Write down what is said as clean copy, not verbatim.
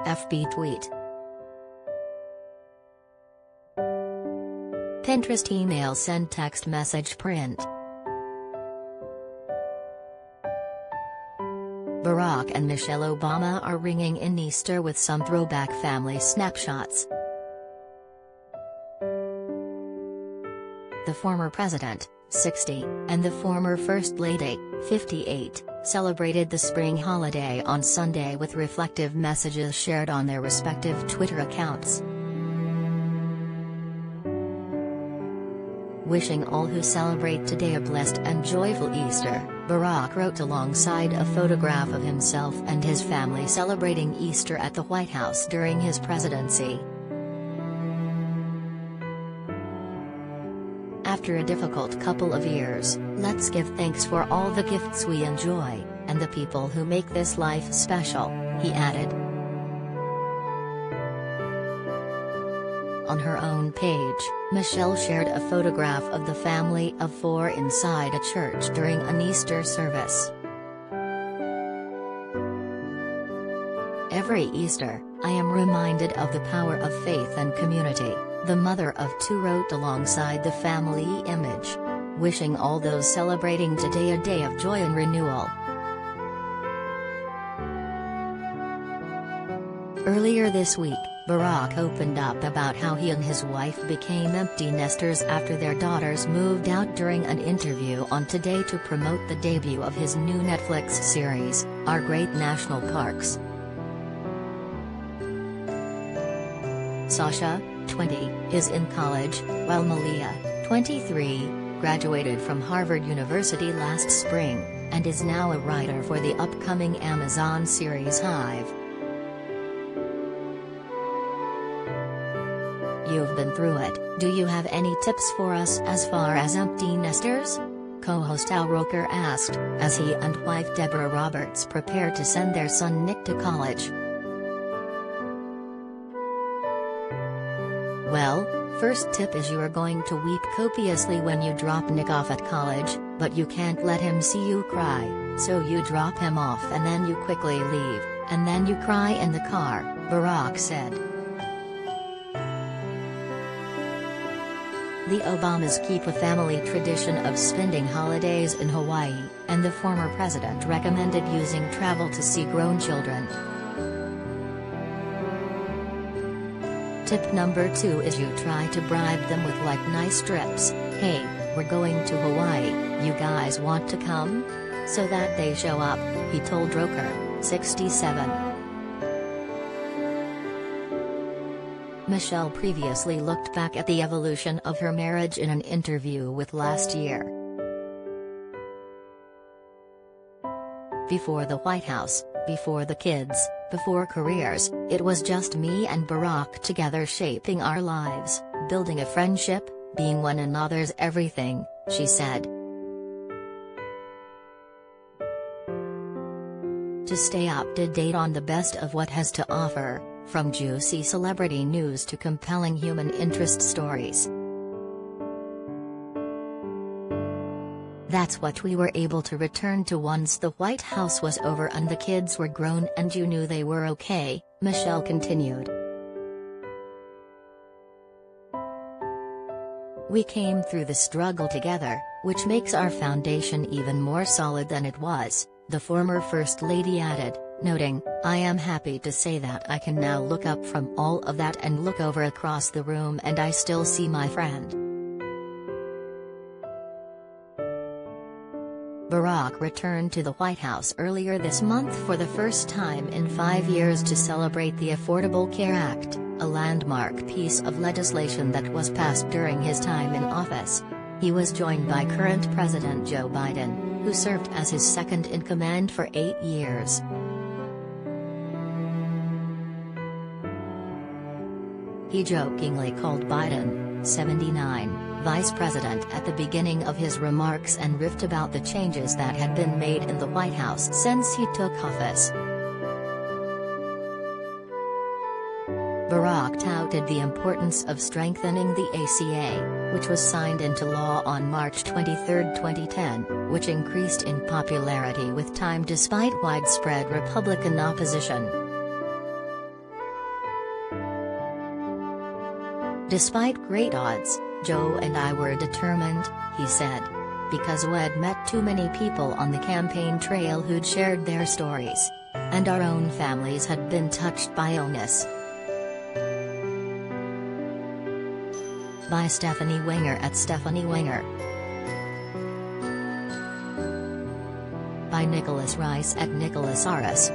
FB tweet. Pinterest email send text message print. Barack and Michelle Obama are ringing in Easter with some throwback family snapshots. The former president, 60, and the former First Lady, 58, celebrated the spring holiday on Sunday with reflective messages shared on their respective Twitter accounts. Wishing all who celebrate today a blessed and joyful Easter, Barack wrote alongside a photograph of himself and his family celebrating Easter at the White House during his presidency. After a difficult couple of years, let's give thanks for all the gifts we enjoy, and the people who make this life special, he added. On her own page, Michelle shared a photograph of the family of 4 inside a church during an Easter service. Every Easter, I am reminded of the power of faith and community, the mother of 2 wrote alongside the family image. Wishing all those celebrating today a day of joy and renewal. Earlier this week, Barack opened up about how he and his wife became empty nesters after their daughters moved out during an interview on Today to promote the debut of his new Netflix series, Our Great National Parks. Sasha, 20, is in college, while Malia, 23, graduated from Harvard University last spring, and is now a writer for the upcoming Amazon series Hive. You've been through it, do you have any tips for us as far as empty nesters? Co-host Al Roker asked, as he and wife Deborah Roberts prepare to send their son Nick to college. Well, first tip is you are going to weep copiously when you drop Nick off at college, but you can't let him see you cry, so you drop him off and then you quickly leave, and then you cry in the car, Barack said. The Obamas keep a family tradition of spending holidays in Hawaii, and the former president recommended using travel to see grown children. Tip number 2 is you try to bribe them with like nice trips. Hey, we're going to Hawaii, you guys want to come? So that they show up, he told Roker, 67. Michelle previously looked back at the evolution of her marriage in an interview with Last Year. Before the White House, before the kids, before careers, it was just me and Barack together shaping our lives, building a friendship, being one another's everything, she said. To stay up to date on the best of what has to offer, from juicy celebrity news to compelling human interest stories. That's what we were able to return to once the White House was over and the kids were grown and you knew they were okay, Michelle continued. We came through the struggle together, which makes our foundation even more solid than it was, the former First Lady added, noting, I am happy to say that I can now look up from all of that and look over across the room and I still see my friend. Barack returned to the White House earlier this month for the first time in 5 years to celebrate the Affordable Care Act, a landmark piece of legislation that was passed during his time in office. He was joined by current President Joe Biden, who served as his second-in-command for 8 years. He jokingly called Biden, 79, vice president at the beginning of his remarks and riffed about the changes that had been made in the White House since he took office. Barack touted the importance of strengthening the ACA, which was signed into law on March 23, 2010, which increased in popularity with time despite widespread Republican opposition. "Despite great odds, Joe and I were determined," he said. "Because we'd met too many people on the campaign trail who'd shared their stories. And our own families had been touched by illness." By Stephanie Winger at Stephanie Winger. By Nicholas Rice at Nicholas Aris.